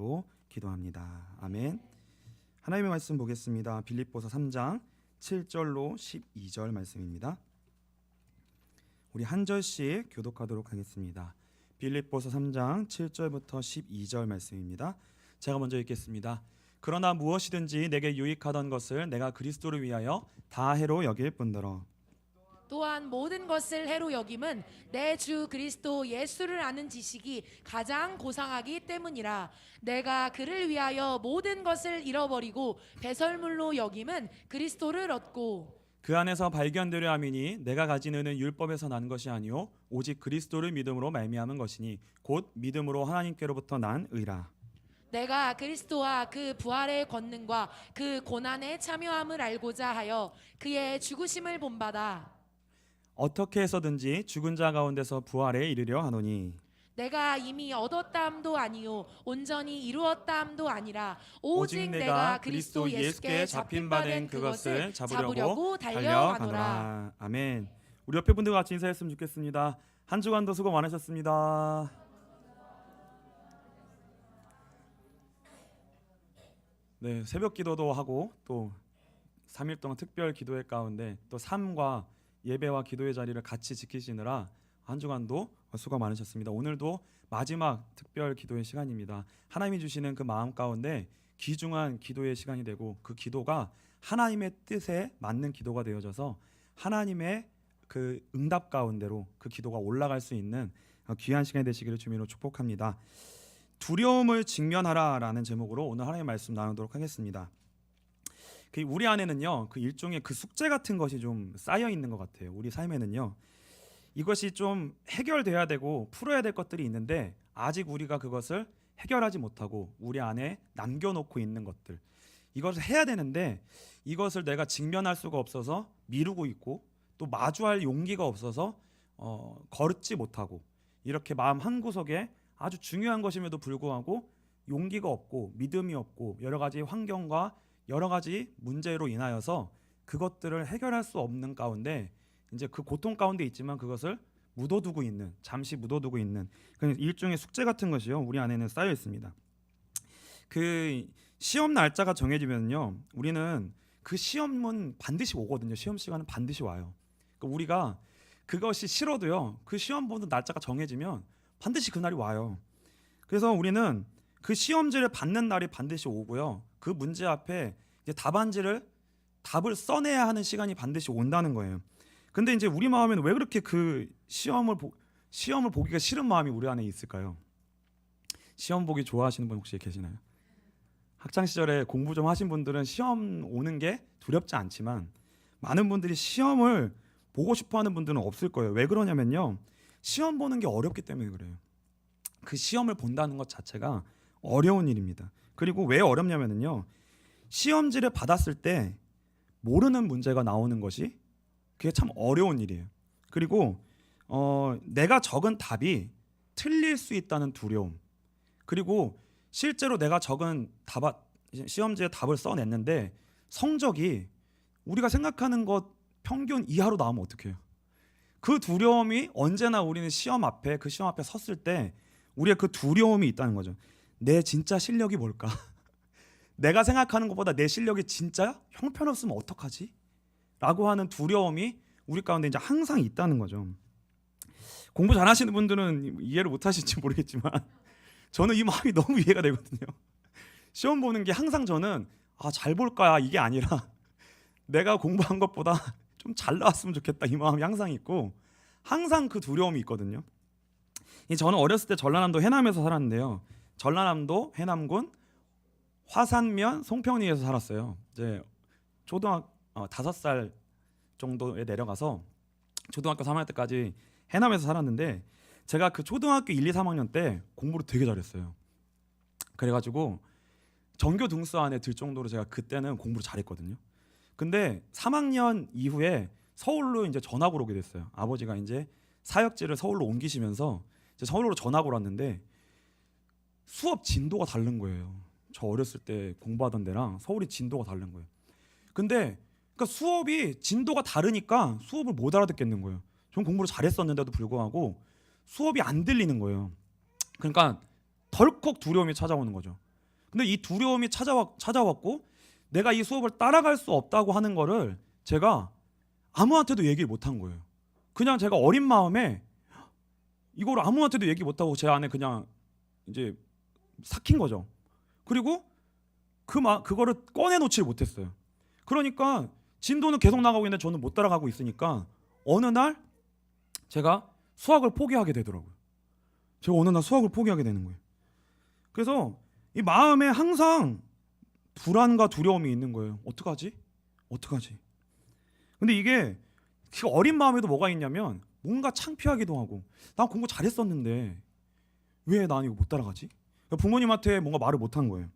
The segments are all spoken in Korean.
이름으로 기도합니다. 아멘. 하나님의 말씀 보겠습니다. 빌립보서 3장 7절로 12절 말씀입니다. 우리 한 절씩 교독하도록 하겠습니다. 빌립보서 3장 7절부터 12절 말씀입니다. 제가 먼저 읽겠습니다. 그러나 무엇이든지 내게 유익하던 것을 내가 그리스도를 위하여 다 해로 여길 뿐더러 또한 모든 것을 해로 여김은 내 주 그리스도 예수를 아는 지식이 가장 고상하기 때문이라. 내가 그를 위하여 모든 것을 잃어버리고 배설물로 여김은 그리스도를 얻고 그 안에서 발견되려 함이니 내가 가진 의는 율법에서 난 것이 아니요 오직 그리스도를 믿음으로 말미암은 것이니 곧 믿음으로 하나님께로부터 난 의라. 내가 그리스도와 그 부활의 권능과 그 고난에 참여함을 알고자 하여 그의 죽으심을 본받아 어떻게 해서든지 죽은 자 가운데서 부활에 이르려 하노니 내가 이미 얻었다 함도 아니요 온전히 이루었다 함도 아니라 오직 내가 내가 그리스도 예수께 잡힌 바 된 그것을 잡으려고 달려가노라. 달려가노라. 아멘. 우리 옆에 분들과 같이 인사했으면 좋겠습니다. 한 주간도 수고 많으셨습니다. 네, 새벽 기도도 하고 또 3일 동안 특별 기도회 가운데 또 삶과 예배와 기도의 자리를 같이 지키시느라 한 주간도 수고 많으셨습니다. 오늘도 마지막 특별 기도의 시간입니다. 하나님이 주시는 그 마음 가운데 귀중한 기도의 시간이 되고 그 기도가 하나님의 뜻에 맞는 기도가 되어져서 하나님의 그 응답 가운데로 그 기도가 올라갈 수 있는 귀한 시간이 되시기를 주님으로 축복합니다. 두려움을 직면하라라는 제목으로 오늘 하나님의 말씀 나누도록 하겠습니다. 우리 안에는요, 그 일종의 그 숙제 같은 것이 좀 쌓여 있는 것 같아요. 우리 삶에는요, 이것이 좀 해결돼야 되고 풀어야 될 것들이 있는데 아직 우리가 그것을 해결하지 못하고 우리 안에 남겨놓고 있는 것들, 이것을 해야 되는데 이것을 내가 직면할 수가 없어서 미루고 있고 또 마주할 용기가 없어서 걷지 못하고 이렇게 마음 한구석에 아주 중요한 것임에도 불구하고 용기가 없고 믿음이 없고 여러 가지 환경과 여러 가지 문제로 인하여서 그것들을 해결할 수 없는 가운데 이제 그 고통 가운데 있지만 그것을 묻어두고 있는, 잠시 묻어두고 있는 그런 일종의 숙제 같은 것이요 우리 안에는 쌓여 있습니다. 그 시험 날짜가 정해지면요 우리는 그 시험은 반드시 오거든요. 시험 시간은 반드시 와요. 그러니까 우리가 그것이 싫어도요 그 시험 보는 날짜가 정해지면 반드시 그날이 와요. 그래서 우리는 그 시험지를 받는 날이 반드시 오고요. 그 문제 앞에 이제 답을 써내야 하는 시간이 반드시 온다는 거예요. 근데 이제 우리 마음에는 왜 그렇게 그 시험을 보기가 싫은 마음이 우리 안에 있을까요? 시험 보기 좋아하시는 분 혹시 계시나요? 학창 시절에 공부 좀 하신 분들은 시험 오는 게 두렵지 않지만 많은 분들이 시험을 보고 싶어하는 분들은 없을 거예요. 왜 그러냐면요, 시험 보는 게 어렵기 때문에 그래요. 그 시험을 본다는 것 자체가 어려운 일입니다. 그리고 왜 어렵냐면요, 시험지를 받았을 때 모르는 문제가 나오는 것이 그게 참 어려운 일이에요. 그리고 내가 적은 답이 틀릴 수 있다는 두려움, 그리고 실제로 내가 적은 시험지에 답을 써냈는데 성적이 우리가 생각하는 것 평균 이하로 나오면 어떡해요? 그 두려움이 언제나 우리는 그 시험 앞에 섰을 때 우리의 그 두려움이 있다는 거죠. 내 진짜 실력이 뭘까? 내가 생각하는 것보다 내 실력이 진짜 형편없으면 어떡하지? 라고 하는 두려움이 우리 가운데 이제 항상 있다는 거죠. 공부 잘하시는 분들은 이해를 못하실지 모르겠지만 저는 이 마음이 너무 이해가 되거든요. 시험 보는 게 항상 저는 잘 볼까 이게 아니라 내가 공부한 것보다 좀 잘 나왔으면 좋겠다 이 마음이 항상 있고 항상 그 두려움이 있거든요. 저는 어렸을 때 전라남도 해남에서 살았는데요. 전라남도 해남군 화산면 송평리에서 살았어요. 이제 초등학교 5살 정도에 내려가서 초등학교 3학년 때까지 해남에서 살았는데 제가 그 초등학교 1, 2, 3학년 때 공부를 되게 잘했어요. 그래가지고 전교 등수 안에 들 정도로 제가 그때는 공부를 잘했거든요. 근데 3학년 이후에 서울로 이제 전학을 오게 됐어요. 아버지가 이제 사역지를 서울로 옮기시면서 이제 서울로 전학을 왔는데 수업 진도가 다른 거예요. 저 어렸을 때 공부하던 데랑 서울이 진도가 다른 거예요. 근데 그러니까 수업이 진도가 다르니까 수업을 못 알아듣겠는 거예요. 전 공부를 잘했었는데도 불구하고 수업이 안 들리는 거예요. 그러니까 덜컥 두려움이 찾아오는 거죠. 근데 이 두려움이 찾아왔고 내가 이 수업을 따라갈 수 없다고 하는 거를 제가 아무한테도 얘기를 못한 거예요. 그냥 제가 어린 마음에 이걸 아무한테도 얘기 못하고 제 안에 그냥 이제 삭힌 거죠. 그리고 그거를 꺼내놓지를 못했어요. 그러니까 진도는 계속 나가고 있는데 저는 못 따라가고 있으니까 어느 날 제가 수학을 포기하게 되더라고요. 제가 어느 날 수학을 포기하게 되는 거예요. 그래서 이 마음에 항상 불안과 두려움이 있는 거예요. 어떡하지? 근데 이게 그 어린 마음에도 뭐가 있냐면 뭔가 창피하기도 하고 난 공부 잘했었는데 왜 난 이거 못 따라가지? 부모님한테 뭔가 말을 못한 거예요.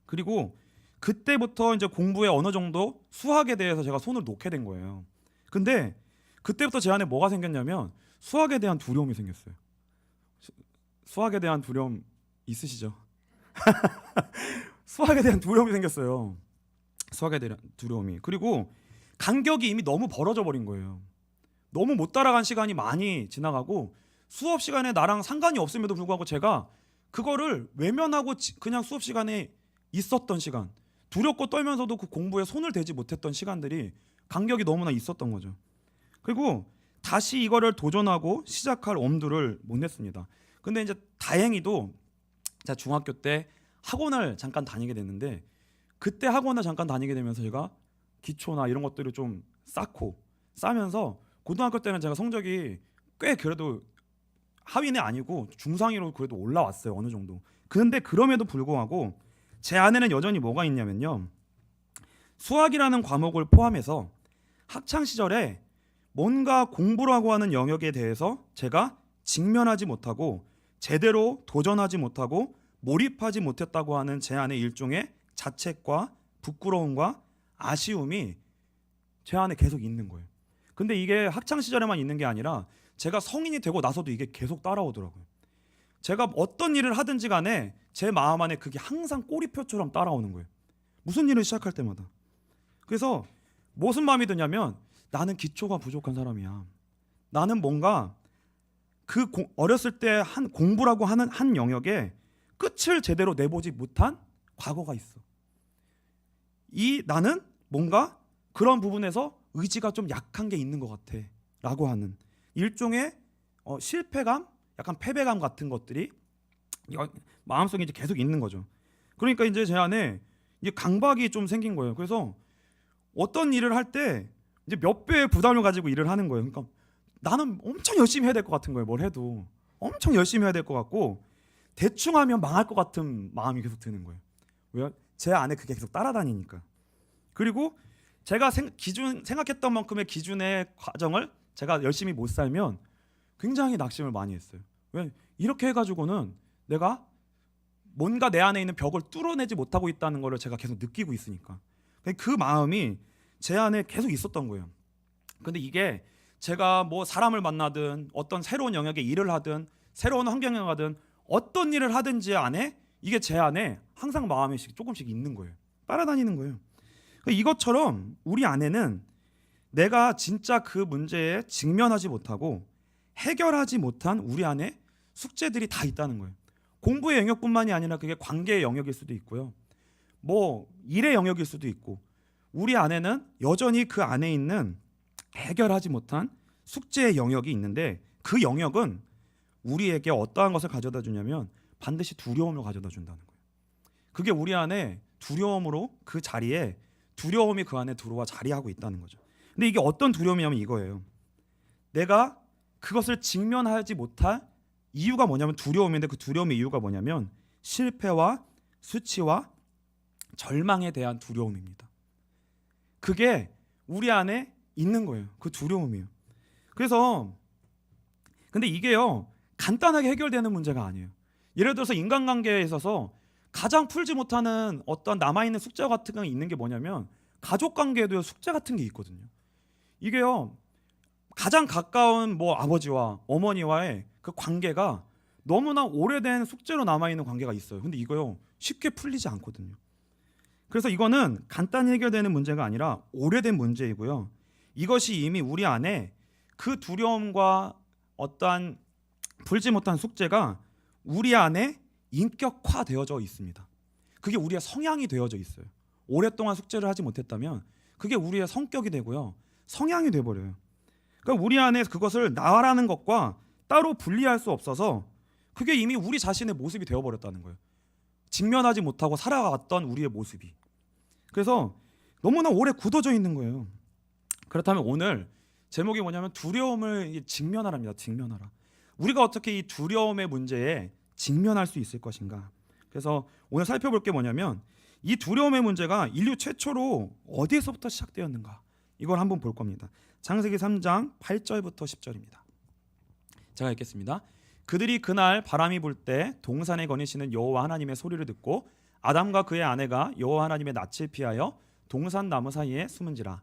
그리고 그때부터 이제 공부에 어느 정도 수학에 대해서 제가 손을 놓게 된 거예요. 근데 그때부터 제 안에 뭐가 생겼냐면 수학에 대한 두려움이 생겼어요. 수학에 대한 두려움 있으시죠? 수학에 대한 두려움이 생겼어요. 수학에 대한 두려움이. 그리고 간격이 이미 너무 벌어져 버린 거예요. 너무 못 따라간 시간이 많이 지나가고 수업 시간에 나랑 상관이 없음에도 불구하고 제가 그거를 외면하고 그냥 수업 시간에 있었던 시간, 두렵고 떨면서도 그 공부에 손을 대지 못했던 시간들이 간격이 너무나 있었던 거죠. 그리고 다시 이거를 도전하고 시작할 엄두를 못 냈습니다. 근데 이제 다행히도 제가 중학교 때 학원을 잠깐 다니게 됐는데 그때 학원을 잠깐 다니게 되면서 제가 기초나 이런 것들을 좀 쌓면서 고등학교 때는 제가 성적이 꽤 그래도 하위는 아니고 중상위로 그래도 올라왔어요. 어느 정도. 그런데 그럼에도 불구하고 제 안에는 여전히 뭐가 있냐면요. 수학이라는 과목을 포함해서 학창 시절에 뭔가 공부라고 하는 영역에 대해서 제가 직면하지 못하고 제대로 도전하지 못하고 몰입하지 못했다고 하는 제 안에 일종의 자책과 부끄러움과 아쉬움이 제 안에 계속 있는 거예요. 근데 이게 학창 시절에만 있는 게 아니라 제가 성인이 되고 나서도 이게 계속 따라오더라고요. 제가 어떤 일을 하든지 간에 제 마음 안에 그게 항상 꼬리표처럼 따라오는 거예요. 무슨 일을 시작할 때마다. 그래서 무슨 마음이 드냐면 나는 기초가 부족한 사람이야. 나는 뭔가 어렸을 때 한 공부라고 하는 한 영역에 끝을 제대로 내보지 못한 과거가 있어. 나는 뭔가 그런 부분에서 의지가 좀 약한 게 있는 것 같아 라고 하는 일종의 실패감, 약간 패배감 같은 것들이 마음속에 이제 계속 있는 거죠. 그러니까 이제 제 안에 이제 강박이 좀 생긴 거예요. 그래서 어떤 일을 할 때 이제 몇 배의 부담을 가지고 일을 하는 거예요. 그러니까 나는 엄청 열심히 해야 될 것 같은 거예요. 뭘 해도 엄청 열심히 해야 될 것 같고 대충 하면 망할 것 같은 마음이 계속 드는 거예요. 왜요? 제 안에 그게 계속 따라다니니까. 그리고 제가 생각했던 만큼의 기준의 과정을 제가 열심히 못 살면 굉장히 낙심을 많이 했어요. 왜? 이렇게 해가지고는 내가 뭔가 내 안에 있는 벽을 뚫어내지 못하고 있다는 걸 제가 계속 느끼고 있으니까. 그 마음이 제 안에 계속 있었던 거예요. 근데 이게 제가 뭐 사람을 만나든 어떤 새로운 영역에 일을 하든 새로운 환경에 가든 어떤 일을 하든지 안에 이게 제 안에 항상 마음에 조금씩 있는 거예요. 따라다니는 거예요. 이것처럼 우리 안에는 내가 진짜 그 문제에 직면하지 못하고 해결하지 못한 우리 안에 숙제들이 다 있다는 거예요. 공부의 영역뿐만이 아니라 그게 관계의 영역일 수도 있고요. 뭐 일의 영역일 수도 있고 우리 안에는 여전히 그 안에 있는 해결하지 못한 숙제의 영역이 있는데 그 영역은 우리에게 어떠한 것을 가져다 주냐면 반드시 두려움을 가져다 준다는 거예요. 그게 우리 안에 두려움으로 그 자리에 두려움이 그 안에 들어와 자리하고 있다는 거죠. 근데 이게 어떤 두려움이냐면 이거예요. 내가 그것을 직면하지 못할 이유가 뭐냐면 두려움인데 그 두려움의 이유가 뭐냐면 실패와 수치와 절망에 대한 두려움입니다. 그게 우리 안에 있는 거예요. 그 두려움이에요. 그래서 근데 이게요 간단하게 해결되는 문제가 아니에요. 예를 들어서 인간관계에 있어서 가장 풀지 못하는 어떤 남아있는 숙제 같은 게 있는 게 뭐냐면 가족관계에도 숙제 같은 게 있거든요. 이게요 가장 가까운 뭐 아버지와 어머니와의 그 관계가 너무나 오래된 숙제로 남아있는 관계가 있어요. 근데 이거요 쉽게 풀리지 않거든요. 그래서 이거는 간단히 해결되는 문제가 아니라 오래된 문제이고요. 이것이 이미 우리 안에 그 두려움과 어떠한 풀지 못한 숙제가 우리 안에 인격화되어져 있습니다. 그게 우리의 성향이 되어져 있어요. 오랫동안 숙제를 하지 못했다면 그게 우리의 성격이 되고요, 성향이 돼버려요. 그러니까 우리 안에 그것을 나라는 것과 따로 분리할 수 없어서 그게 이미 우리 자신의 모습이 되어버렸다는 거예요. 직면하지 못하고 살아갔던 우리의 모습이. 그래서 너무나 오래 굳어져 있는 거예요. 그렇다면 오늘 제목이 뭐냐면 두려움을 직면하랍니다. 직면하라. 우리가 어떻게 이 두려움의 문제에 직면할 수 있을 것인가. 그래서 오늘 살펴볼 게 뭐냐면 이 두려움의 문제가 인류 최초로 어디에서부터 시작되었는가, 이걸 한번 볼 겁니다. 창세기 3장 8절부터 10절입니다. 제가 읽겠습니다. 그들이 그날 바람이 불 때 동산에 거니시는 여호와 하나님의 소리를 듣고 아담과 그의 아내가 여호와 하나님의 낯을 피하여 동산 나무 사이에 숨은지라.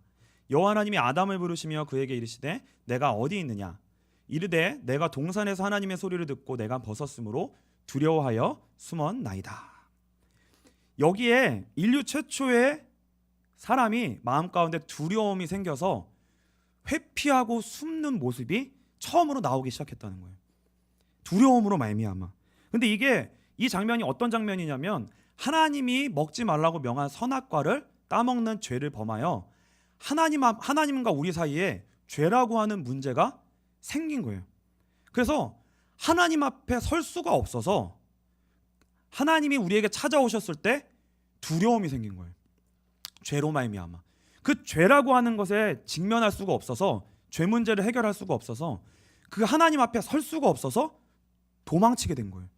여호와 하나님이 아담을 부르시며 그에게 이르시되 내가 어디 있느냐. 이르되 내가 동산에서 하나님의 소리를 듣고 내가 벗었으므로 두려워하여 숨었나이다. 여기에 인류 최초의 사람이 마음 가운데 두려움이 생겨서 회피하고 숨는 모습이 처음으로 나오기 시작했다는 거예요. 두려움으로 말미암아. 근데 이 장면이 어떤 장면이냐면 하나님이 먹지 말라고 명한 선악과를 따먹는 죄를 범하여 하나님과 우리 사이에 죄라고 하는 문제가 생긴 거예요. 그래서 하나님 앞에 설 수가 없어서 하나님이 우리에게 찾아오셨을 때 두려움이 생긴 거예요. 죄로 말미암아. 그 죄라고 하는 것에 직면할 수가 없어서, 죄 문제를 해결할 수가 없어서 그 하나님 앞에 설 수가 없어서 도망치게 된 거예요.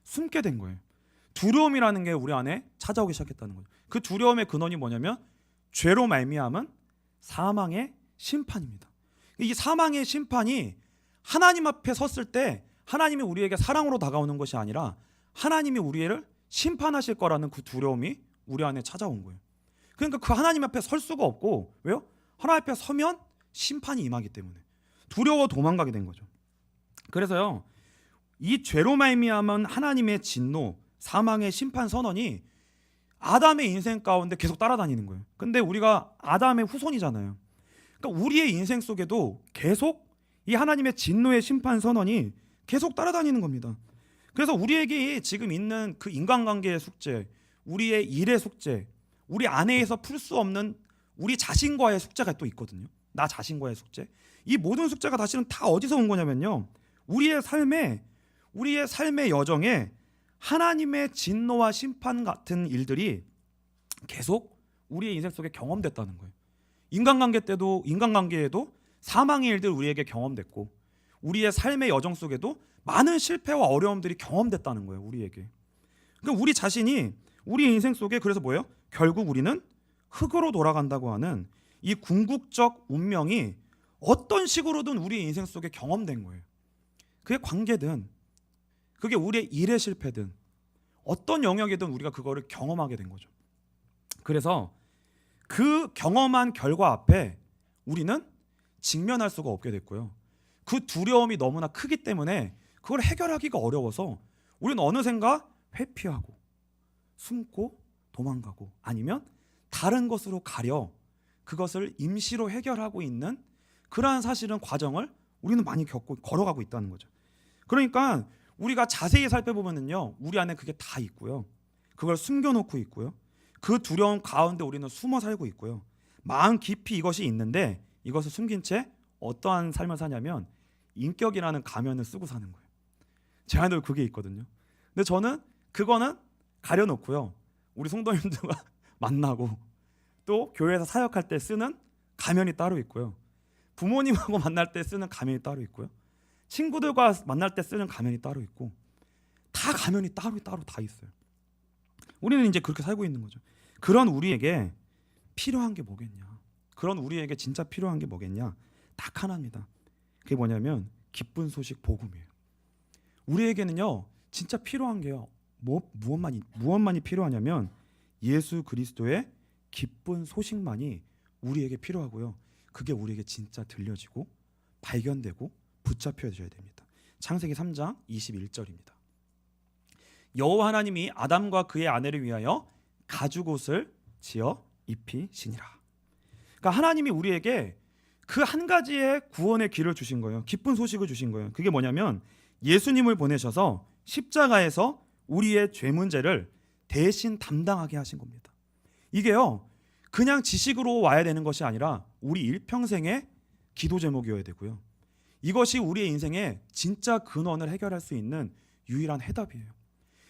숨게 된 거예요. 두려움이라는 게 우리 안에 찾아오기 시작했다는 거예요. 그 두려움의 근원이 뭐냐면 죄로 말미암은 사망의 심판입니다. 이 사망의 심판이 하나님 앞에 섰을 때 하나님이 우리에게 사랑으로 다가오는 것이 아니라 하나님이 우리를 심판하실 거라는 그 두려움이 우리 안에 찾아온 거예요. 그러니까 그 하나님 앞에 설 수가 없고, 왜요? 하나님 앞에 서면 심판이 임하기 때문에 두려워 도망가게 된 거죠. 그래서요, 이 죄로 말미암은 하나님의 진노, 사망의 심판 선언이 아담의 인생 가운데 계속 따라다니는 거예요. 근데 우리가 아담의 후손이잖아요. 그러니까 우리의 인생 속에도 계속 이 하나님의 진노의 심판 선언이 계속 따라다니는 겁니다. 그래서 우리에게 지금 있는 그 인간관계의 숙제, 우리의 일의 숙제, 우리 안에서 풀 수 없는 우리 자신과의 숙제가 또 있거든요. 나 자신과의 숙제. 이 모든 숙제가 사실은 다 어디서 온 거냐면요, 우리의 삶의 여정에 하나님의 진노와 심판 같은 일들이 계속 우리의 인생 속에 경험됐다는 거예요. 인간관계에도 사망의 일들 우리에게 경험됐고, 우리의 삶의 여정 속에도 많은 실패와 어려움들이 경험됐다는 거예요. 우리에게. 그러니까 우리 자신이 우리 인생 속에, 그래서 뭐예요? 결국 우리는 흙으로 돌아간다고 하는 이 궁극적 운명이 어떤 식으로든 우리 인생 속에 경험된 거예요. 그게 관계든, 그게 우리의 일의 실패든, 어떤 영역이든 우리가 그거를 경험하게 된 거죠. 그래서 그 경험한 결과 앞에 우리는 직면할 수가 없게 됐고요. 그 두려움이 너무나 크기 때문에 그걸 해결하기가 어려워서 우리는 어느샌가 회피하고 숨고 도망가고, 아니면 다른 것으로 가려 그것을 임시로 해결하고 있는 그러한 사실은 과정을 우리는 많이 걸어가고 있다는 거죠. 그러니까 우리가 자세히 살펴보면요, 우리 안에 그게 다 있고요, 그걸 숨겨놓고 있고요, 그 두려움 가운데 우리는 숨어 살고 있고요, 마음 깊이 이것이 있는데 이것을 숨긴 채 어떠한 삶을 사냐면 인격이라는 가면을 쓰고 사는 거예요. 제 안에도 그게 있거든요. 근데 저는 그거는 가려놓고요, 우리 성도님들과 만나고 또 교회에서 사역할 때 쓰는 가면이 따로 있고요, 부모님하고 만날 때 쓰는 가면이 따로 있고요, 친구들과 만날 때 쓰는 가면이 따로 있고, 다 가면이 따로 다 있어요. 우리는 이제 그렇게 살고 있는 거죠. 그런 우리에게 필요한 게 뭐겠냐? 그런 우리에게 진짜 필요한 게 뭐겠냐? 딱 하나입니다. 그게 뭐냐면 기쁜 소식 복음이에요. 우리에게는요, 진짜 필요한 게요, 무엇만이 필요하냐면 예수 그리스도의 기쁜 소식만이 우리에게 필요하고요, 그게 우리에게 진짜 들려지고 발견되고 붙잡혀져야 됩니다. 창세기 3장 21절입니다. 여호와 하나님이 아담과 그의 아내를 위하여 가죽옷을 지어 입히시니라. 그러니까 하나님이 우리에게 그 한 가지의 구원의 길을 주신 거예요. 기쁜 소식을 주신 거예요. 그게 뭐냐면 예수님을 보내셔서 십자가에서 우리의 죄 문제를 대신 담당하게 하신 겁니다. 이게요, 그냥 지식으로 와야 되는 것이 아니라 우리 일평생의 기도 제목이어야 되고요. 이것이 우리의 인생의 진짜 근원을 해결할 수 있는 유일한 해답이에요.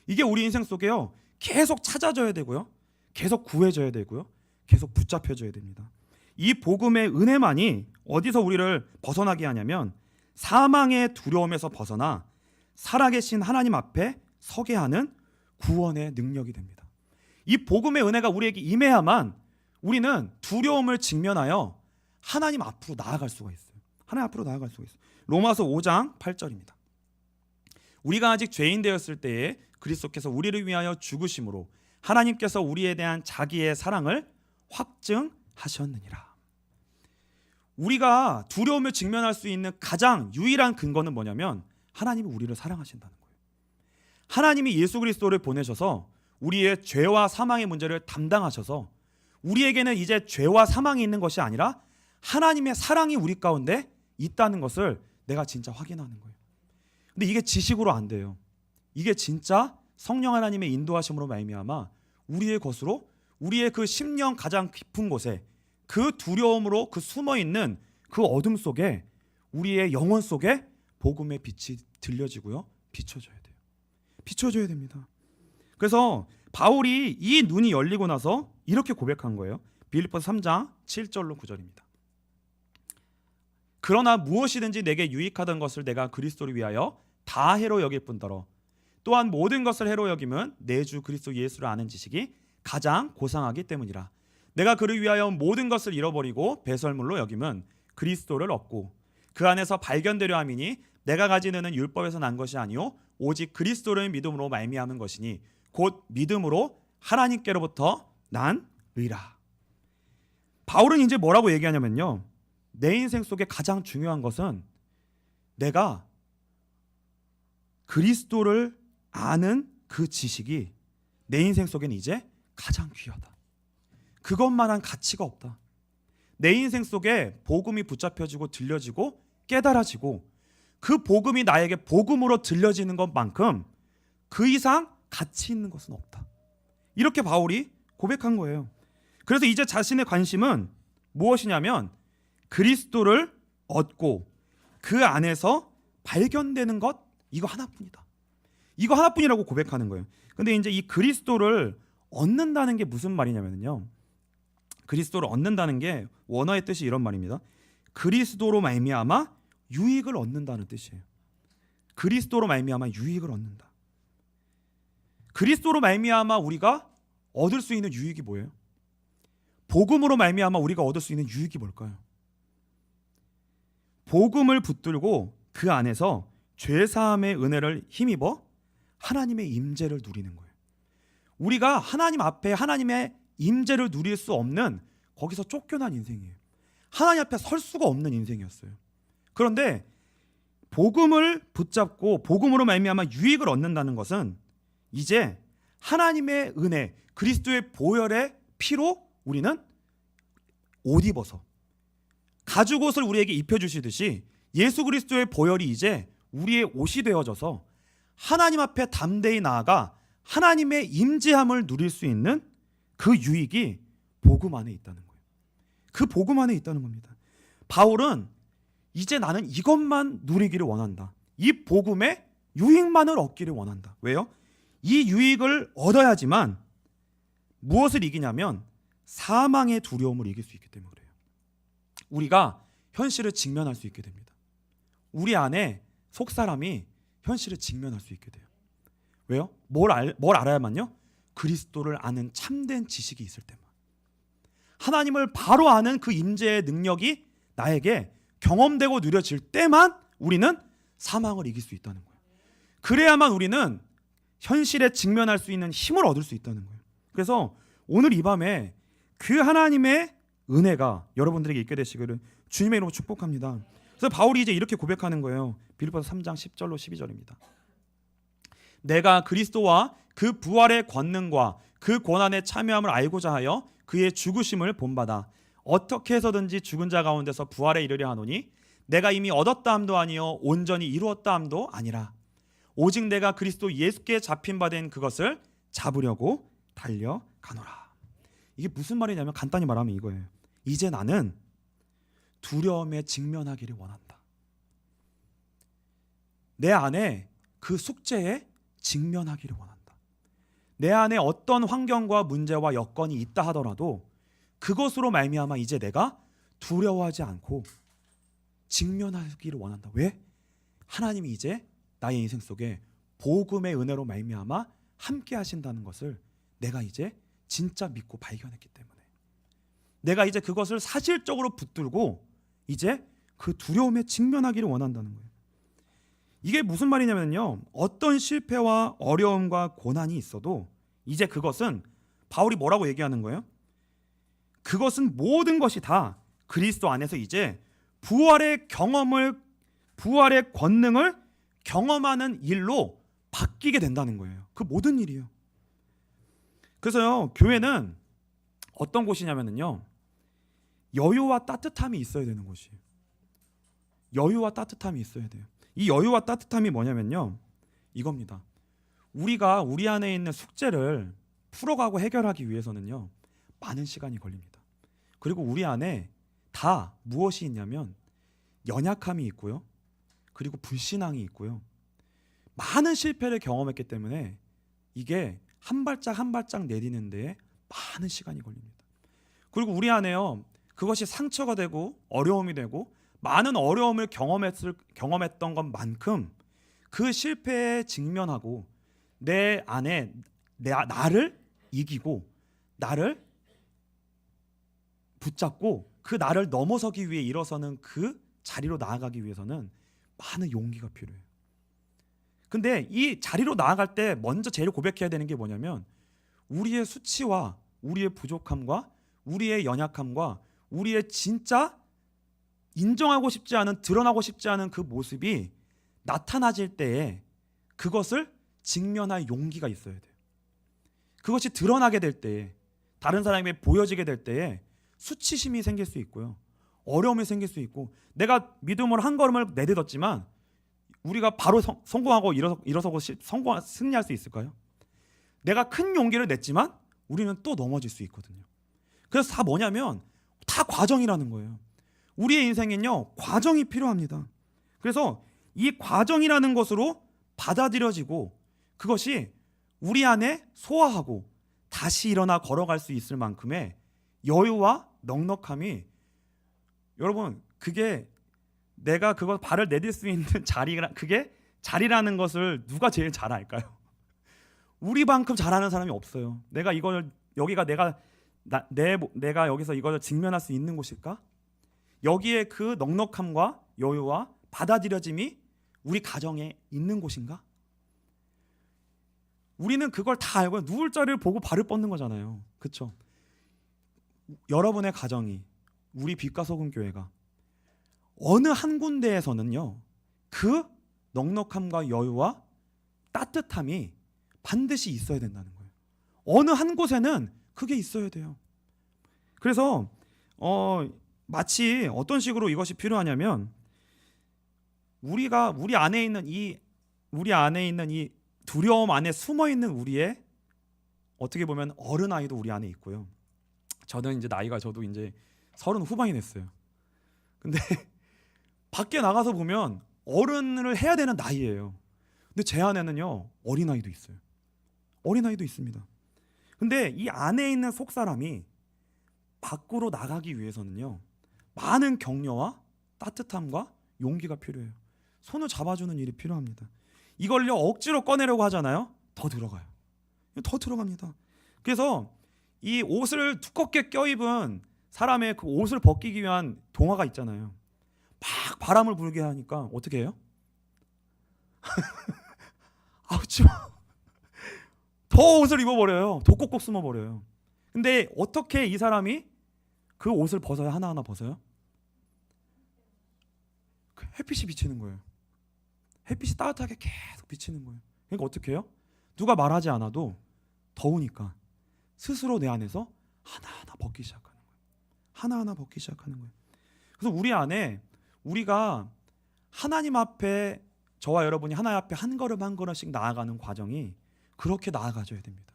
이게 우리 인생 속에요, 계속 찾아져야 되고요, 계속 구해져야 되고요, 계속 붙잡혀져야 됩니다. 이 복음의 은혜만이 어디서 우리를 벗어나게 하냐면 사망의 두려움에서 벗어나 살아계신 하나님 앞에 서게 하는 구원의 능력이 됩니다. 이 복음의 은혜가 우리에게 임해야만 우리는 두려움을 직면하여 하나님 앞으로 나아갈 수가 있어요. 하나님 앞으로 나아갈 수가 있어요. 로마서 5장 8절입니다. 우리가 아직 죄인 되었을 때에 그리스도께서 우리를 위하여 죽으심으로 하나님께서 우리에 대한 자기의 사랑을 확증하셨느니라. 우리가 두려움을 직면할 수 있는 가장 유일한 근거는 뭐냐면 하나님이 우리를 사랑하신다는 거예요. 하나님이 예수 그리스도를 보내셔서 우리의 죄와 사망의 문제를 담당하셔서 우리에게는 이제 죄와 사망이 있는 것이 아니라 하나님의 사랑이 우리 가운데 있다는 것을 내가 진짜 확인하는 거예요. 근데 이게 지식으로 안 돼요. 이게 진짜 성령 하나님의 인도하심으로 말미암아 우리의 것으로, 우리의 그 심령 가장 깊은 곳에 그 두려움으로 그 숨어있는 그 어둠 속에 우리의 영혼 속에 복음의 빛이 들려지고요, 비춰져야 돼요. 비춰져야 됩니다. 그래서 바울이 이 눈이 열리고 나서 이렇게 고백한 거예요. 빌립보서 3장 7절로 9절입니다. 그러나 무엇이든지 내게 유익하던 것을 내가 그리스도를 위하여 다 해로 여길 뿐더러 또한 모든 것을 해로 여김은 내 주 그리스도 예수를 아는 지식이 가장 고상하기 때문이라. 내가 그를 위하여 모든 것을 잃어버리고 배설물로 여김은 그리스도를 얻고 그 안에서 발견되려 함이니 내가 가지는 은 율법에서 난 것이 아니요 오직 그리스도를 믿음으로 말미암은 것이니 곧 믿음으로 하나님께로부터 난 의라. 바울은 이제 뭐라고 얘기하냐면요, 내 인생 속에 가장 중요한 것은 내가 그리스도를 아는 그 지식이 내 인생 속에는 이제 가장 귀하다. 그것만한 가치가 없다. 내 인생 속에 복음이 붙잡혀지고 들려지고 깨달아지고 그 복음이 나에게 복음으로 들려지는 것만큼 그 이상 가치 있는 것은 없다. 이렇게 바울이 고백한 거예요. 그래서 이제 자신의 관심은 무엇이냐면 그리스도를 얻고 그 안에서 발견되는 것, 이거 하나뿐이다. 이거 하나뿐이라고 고백하는 거예요. 근데 이제 이 그리스도를 얻는다는 게 무슨 말이냐면요, 그리스도를 얻는다는 게 원어의 뜻이 이런 말입니다. 그리스도로 말미암아 유익을 얻는다는 뜻이에요. 그리스도로 말미암아 유익을 얻는다. 그리스도로 말미암아 우리가 얻을 수 있는 유익이 뭐예요? 복음으로 말미암아 우리가 얻을 수 있는 유익이 뭘까요? 복음을 붙들고 그 안에서 죄사함의 은혜를 힘입어 하나님의 임재를 누리는 거예요. 우리가 하나님 앞에 하나님의 임재를 누릴 수 없는, 거기서 쫓겨난 인생이에요. 하나님 앞에 설 수가 없는 인생이었어요. 그런데 복음을 붙잡고 복음으로 말미암아 유익을 얻는다는 것은 이제 하나님의 은혜, 그리스도의 보혈의 피로 우리는 옷 입어서 가죽 옷을 우리에게 입혀주시듯이 예수 그리스도의 보혈이 이제 우리의 옷이 되어져서 하나님 앞에 담대히 나아가 하나님의 임재함을 누릴 수 있는 그 유익이 복음 안에 있다는 거예요. 그 복음 안에 있다는 겁니다. 바울은 이제 나는 이것만 누리기를 원한다. 이 복음의 유익만을 얻기를 원한다. 왜요? 이 유익을 얻어야지만 무엇을 이기냐면 사망의 두려움을 이길 수 있기 때문에 그래요. 우리가 현실을 직면할 수 있게 됩니다. 우리 안에 속사람이 현실을 직면할 수 있게 돼요. 왜요? 뭘 알아야만요? 그리스도를 아는 참된 지식이 있을 때만, 하나님을 바로 아는 그 임재의 능력이 나에게 경험되고 누려질 때만 우리는 사망을 이길 수 있다는 거예요. 그래야만 우리는 현실에 직면할 수 있는 힘을 얻을 수 있다는 거예요. 그래서 오늘 이 밤에 그 하나님의 은혜가 여러분들에게 있게 되시기를 주님의 이름으로 축복합니다. 그래서 바울이 이제 이렇게 고백하는 거예요. 빌립보서 3장 10절로 12절입니다. 내가 그리스도와 그 부활의 권능과 그 고난의 참여함을 알고자 하여 그의 죽으심을 본받아 어떻게 해서든지 죽은 자 가운데서 부활에 이르려 하노니 내가 이미 얻었다 함도 아니요 온전히 이루었다 함도 아니라 오직 내가 그리스도 예수께 잡힌 바 된 그것을 잡으려고 달려가노라. 이게 무슨 말이냐면 간단히 말하면 이거예요. 이제 나는 두려움에 직면하기를 원한다. 내 안에 그 숙제에 직면하기를 원한다. 내 안에 어떤 환경과 문제와 여건이 있다 하더라도 그것으로 말미암아 이제 내가 두려워하지 않고 직면하기를 원한다. 왜? 하나님이 이제 나의 인생 속에 복음의 은혜로 말미암아 함께 하신다는 것을 내가 이제 진짜 믿고 발견했기 때문에 내가 이제 그것을 사실적으로 붙들고 이제 그 두려움에 직면하기를 원한다는 거예요. 이게 무슨 말이냐면요, 어떤 실패와 어려움과 고난이 있어도 이제 그것은 바울이 뭐라고 얘기하는 거예요? 그것은 모든 것이 다 그리스도 안에서 이제 부활의 권능을 경험하는 일로 바뀌게 된다는 거예요. 그 모든 일이요. 그래서요, 교회는 어떤 곳이냐면요, 여유와 따뜻함이 있어야 되는 곳이에요. 여유와 따뜻함이 있어야 돼요. 이 여유와 따뜻함이 뭐냐면요, 이겁니다. 우리가 우리 안에 있는 숙제를 풀어가고 해결하기 위해서는요, 많은 시간이 걸립니다. 그리고 우리 안에 다 무엇이 있냐면 연약함이 있고요, 그리고 불신앙이 있고요, 많은 실패를 경험했기 때문에 이게 한 발짝 한 발짝 내디는 데에 많은 시간이 걸립니다. 그리고 우리 안에요, 그것이 상처가 되고 어려움이 되고 많은 어려움을 경험했던 것만큼 그 실패에 직면하고 내 안에 나를 이기고 나를 붙잡고 그 나를 넘어서기 위해 일어서는 그 자리로 나아가기 위해서는 많은 용기가 필요해요. 근데 이 자리로 나아갈 때 먼저 제일 고백해야 되는 게 뭐냐면 우리의 수치와 우리의 부족함과 우리의 연약함과 우리의 진짜 인정하고 싶지 않은, 드러나고 싶지 않은 그 모습이 나타나질 때에 그것을 직면할 용기가 있어야 돼요. 그것이 드러나게 될 때에, 다른 사람에게 보여지게 될 때에 수치심이 생길 수 있고요, 어려움이 생길 수 있고, 내가 믿음으로 한 걸음을 내딛었지만 우리가 바로 성공하고 일어서고 승리할 수 있을까요? 내가 큰 용기를 냈지만 우리는 또 넘어질 수 있거든요. 그래서 다 뭐냐면 다 과정이라는 거예요. 우리의 인생엔요, 과정이 필요합니다. 그래서 이 과정이라는 것으로 받아들여지고 그것이 우리 안에 소화하고 다시 일어나 걸어갈 수 있을 만큼의 여유와 넉넉함이, 여러분, 그게 내가 그거 발을 내딜 수 있는 그게 자리라는 것을 누가 제일 잘 알까요? 우리만큼 잘하는 사람이 없어요. 내가 이걸 여기가 내가 여기서 이걸 직면할 수 있는 곳일까? 여기에 그 넉넉함과 여유와 받아들여짐이 우리 가정에 있는 곳인가? 우리는 그걸 다 알고 누울 자리를 보고 발을 뻗는 거잖아요. 그렇죠? 여러분의 가정이, 우리 빛과 소금 교회가 어느 한 군데에서는요, 그 넉넉함과 여유와 따뜻함이 반드시 있어야 된다는 거예요. 어느 한 곳에는 그게 있어야 돼요. 그래서 마치 어떤 식으로 이것이 필요하냐면 우리 안에 있는 이 두려움 안에 숨어 있는 우리의, 어떻게 보면 어른아이도 우리 안에 있고요. 저는 이제 저도 이제 30 후반이 됐어요. 근데 밖에 나가서 보면 어른을 해야 되는 나이예요. 근데 제 안에는요, 어린아이도 있어요. 어린아이도 있습니다. 근데 이 안에 있는 속사람이 밖으로 나가기 위해서는요, 많은 격려와 따뜻함과 용기가 필요해요. 손을 잡아주는 일이 필요합니다. 이걸요, 억지로 꺼내려고 하잖아요. 더 들어가요. 더 들어갑니다. 그래서 이 옷을 두껍게 껴입은 사람의 그 옷을 벗기기 위한 동화가 있잖아요. 막 바람을 불게 하니까 어떻게 해요? 아우 추워. 더 옷을 입어버려요. 더 꼭꼭 숨어버려요. 근데 어떻게 이 사람이 그 옷을 벗어요? 하나하나 벗어요? 햇빛이 비치는 거예요. 햇빛이 따뜻하게 계속 비치는 거예요. 그러니까 어떻게 해요? 누가 말하지 않아도 더우니까 스스로 내 안에서 하나하나 벗기 시작하는 거예요. 하나하나 벗기 시작하는 거예요. 그래서 우리 안에 우리가 하나님 앞에, 저와 여러분이 하나님 앞에 한 걸음 한 걸음씩 나아가는 과정이 그렇게 나아가줘야 됩니다.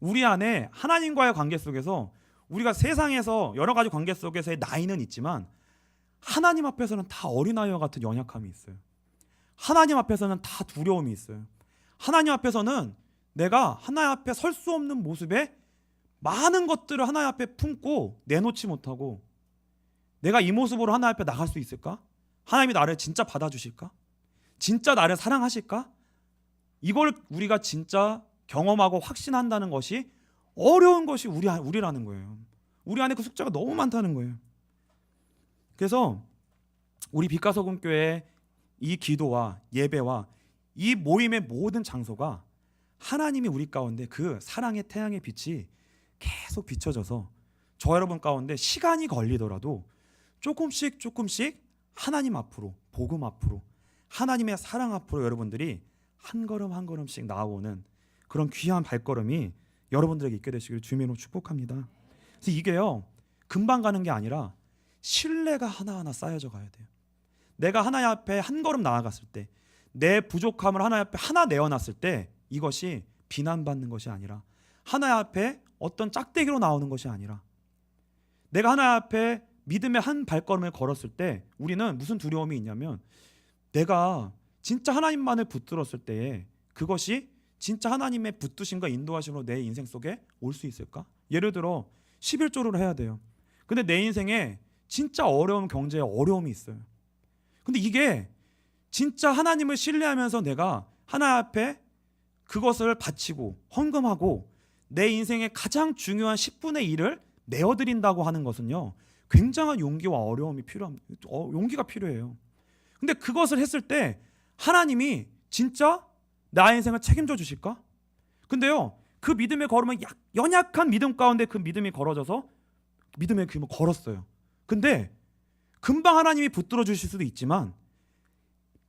우리 안에 하나님과의 관계 속에서 우리가 세상에서 여러 가지 관계 속에서의 나이는 있지만 하나님 앞에서는 다 어린아이와 같은 연약함이 있어요. 하나님 앞에서는 다 두려움이 있어요. 하나님 앞에서는 내가 하나님 앞에 설 수 없는 모습에 많은 것들을 하나님 앞에 품고 내놓지 못하고 내가 이 모습으로 하나님 앞에 나갈 수 있을까? 하나님이 나를 진짜 받아주실까? 진짜 나를 사랑하실까? 이걸 우리가 진짜 경험하고 확신한다는 것이 어려운 것이 우리라는 거예요. 우리 안에 그 숙제가 너무 많다는 거예요. 그래서 우리 빛과소금교회 이 기도와 예배와 이 모임의 모든 장소가 하나님이 우리 가운데 그 사랑의 태양의 빛이 계속 비춰져서 저 여러분 가운데 시간이 걸리더라도 조금씩 하나님 앞으로, 복음 앞으로, 하나님의 사랑 앞으로 여러분들이 한 걸음 한 걸음씩 나아오는 그런 귀한 발걸음이 여러분들에게 있게 되시길 주님으로 축복합니다. 그래서 이게요 금방 가는 게 아니라 신뢰가 하나하나 쌓여져 가야 돼요. 내가 하나님 앞에 한 걸음 나아갔을 때, 내 부족함을 하나님 앞에 하나 내어놨을 때 이것이 비난받는 것이 아니라 하나님 앞에 어떤 짝대기로 나오는 것이 아니라 내가 하나님 앞에 믿음의 한 발걸음을 걸었을 때 우리는 무슨 두려움이 있냐면 내가 진짜 하나님만을 붙들었을 때에 그것이 진짜 하나님의 붙드심과 인도하심으로 내 인생 속에 올 수 있을까? 예를 들어 11조를 해야 돼요. 근데 내 인생에 진짜 어려운 경제에 어려움이 있어요. 근데 이게 진짜 하나님을 신뢰하면서 내가 하나님 앞에 그것을 바치고 헌금하고 내 인생의 가장 중요한 10분의 1을 내어드린다고 하는 것은요 굉장한 용기와 어려움이 용기가 필요해요. 근데 그것을 했을 때 하나님이 진짜 나의 인생을 책임져 주실까? 근데요 그 믿음의 걸음은 연약한 믿음 가운데 그 믿음이 걸어져서 믿음의 길을 걸었어요. 근데 금방 하나님이 붙들어 주실 수도 있지만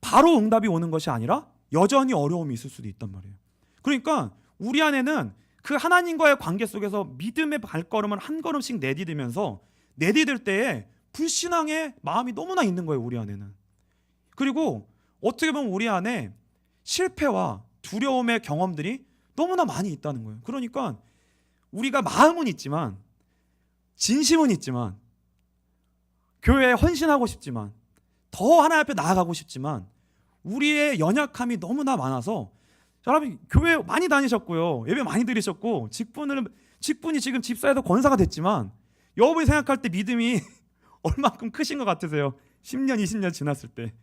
바로 응답이 오는 것이 아니라 여전히 어려움이 있을 수도 있단 말이에요. 그러니까 우리 안에는 그 하나님과의 관계 속에서 믿음의 발걸음을 한 걸음씩 내디딜 때에 불신앙의 마음이 너무나 있는 거예요. 우리 안에는. 그리고 어떻게 보면 우리 안에 실패와 두려움의 경험들이 너무나 많이 있다는 거예요. 그러니까 우리가 마음은 있지만 진심은 있지만 교회에 헌신하고 싶지만 더 하나님 앞에 나아가고 싶지만 우리의 연약함이 너무나 많아서 여러분 교회 많이 다니셨고요. 예배 많이 드리셨고 직분이 지금 집사에서 권사가 됐지만 여러분이 생각할 때 믿음이 얼마큼 크신 것 같으세요? 10년 20년 지났을 때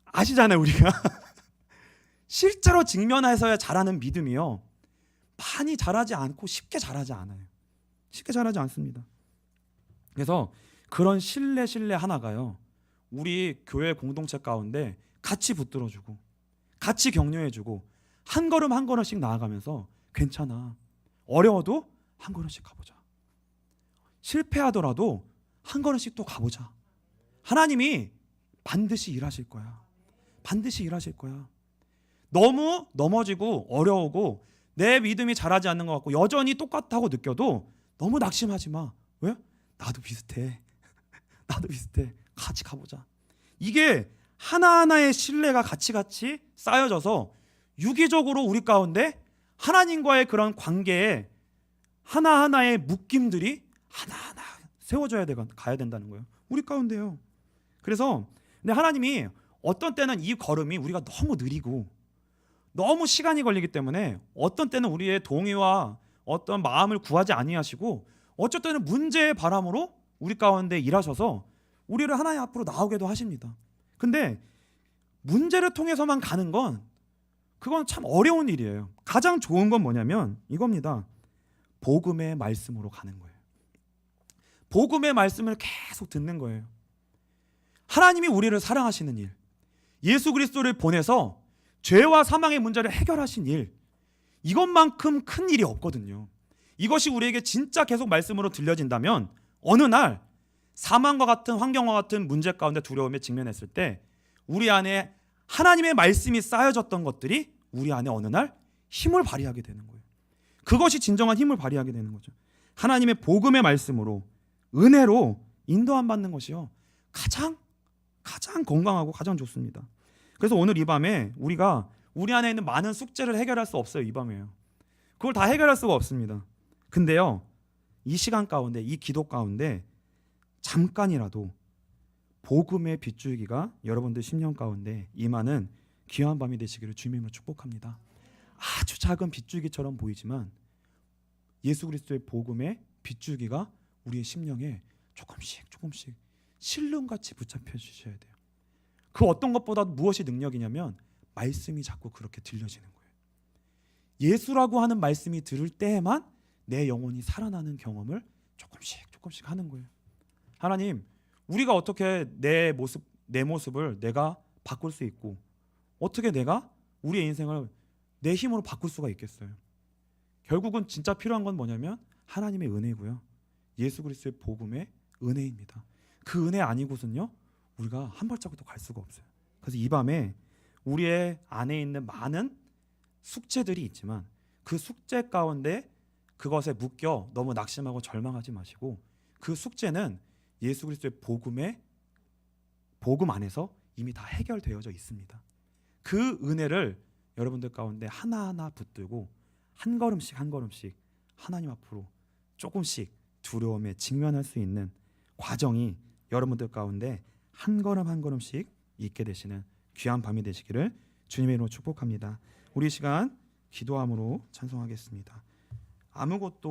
아시잖아요. 우리가 실제로 직면해서야 자라는 믿음이요 많이 자라지 않고 쉽게 자라지 않아요. 쉽게 자라지 않습니다. 그래서 그런 신뢰 하나가요 우리 교회 공동체 가운데 같이 붙들어주고 같이 격려해주고 한 걸음 한 걸음씩 나아가면서 괜찮아, 어려워도 한 걸음씩 가보자, 실패하더라도 한 걸음씩 또 가보자. 하나님이 반드시 일하실 거야. 반드시 일하실 거야. 너무 넘어지고 어려우고 내 믿음이 자라지 않는 것 같고 여전히 똑같다고 느껴도 너무 낙심하지 마. 왜? 나도 비슷해. 나도 비슷해. 같이 가보자. 이게 하나하나의 신뢰가 같이 쌓여져서 유기적으로 우리 가운데 하나님과의 그런 관계에 하나하나의 묶임들이 하나하나 가야 된다는 거예요. 우리 가운데요. 그래서 근데 하나님이 어떤 때는 이 걸음이 우리가 너무 느리고 너무 시간이 걸리기 때문에 어떤 때는 우리의 동의와 어떤 마음을 구하지 아니하시고 어쩔 때는 문제의 바람으로 우리 가운데 일하셔서 우리를 하나님 앞으로 나오게도 하십니다. 근데 문제를 통해서만 가는 건 그건 참 어려운 일이에요. 가장 좋은 건 뭐냐면 이겁니다. 복음의 말씀으로 가는 거예요. 복음의 말씀을 계속 듣는 거예요. 하나님이 우리를 사랑하시는 일, 예수 그리스도를 보내서 죄와 사망의 문제를 해결하신 일, 이것만큼 큰 일이 없거든요. 이것이 우리에게 진짜 계속 말씀으로 들려진다면 어느 날 사망과 같은 환경과 같은 문제 가운데 두려움에 직면했을 때 우리 안에 하나님의 말씀이 쌓여졌던 것들이 우리 안에 어느 날 힘을 발휘하게 되는 거예요. 그것이 진정한 힘을 발휘하게 되는 거죠. 하나님의 복음의 말씀으로 은혜로 인도함 받는 것이요 가장 건강하고 가장 좋습니다. 그래서 오늘 이 밤에 우리가 우리 안에 있는 많은 숙제를 해결할 수 없어요. 이 밤에요. 그걸 다 해결할 수가 없습니다. 근데요, 이 시간 가운데, 이 기도 가운데 잠깐이라도 복음의 빗줄기가 여러분들 심령 가운데 임하는 귀한 밤이 되시기를 주님으로 축복합니다. 아주 작은 빗줄기처럼 보이지만 예수 그리스도의 복음의 빗줄기가 우리의 심령에 조금씩 조금씩 실눈같이 붙잡혀 주셔야 돼요. 그 어떤 것보다 무엇이 능력이냐면 말씀이 자꾸 그렇게 들려지는 거예요. 예수라고 하는 말씀이 들을 때에만 내 영혼이 살아나는 경험을 조금씩 조금씩 하는 거예요. 하나님, 우리가 어떻게 내 모습을 내가 바꿀 수 있고 어떻게 내가 우리의 인생을 내 힘으로 바꿀 수가 있겠어요? 결국은 진짜 필요한 건 뭐냐면 하나님의 은혜고요. 예수 그리스도의 복음의 은혜입니다. 그 은혜 아니고선요 우리가 한 발자국도 갈 수가 없어요. 그래서 이 밤에 우리의 안에 있는 많은 숙제들이 있지만 그 숙제 가운데 그것에 묶여 너무 낙심하고 절망하지 마시고 그 숙제는 예수 그리스도의 복음 안에서 이미 다 해결되어져 있습니다. 그 은혜를 여러분들 가운데 하나하나 붙들고 한 걸음씩 한 걸음씩 하나님 앞으로 조금씩 두려움에 직면할 수 있는 과정이 여러분들 가운데 한 걸음 한 걸음씩 있게 되시는 귀한 밤이 되시기를 주님의 이름으로 축복합니다. 우리 시간 기도함으로 찬송하겠습니다. 아무것도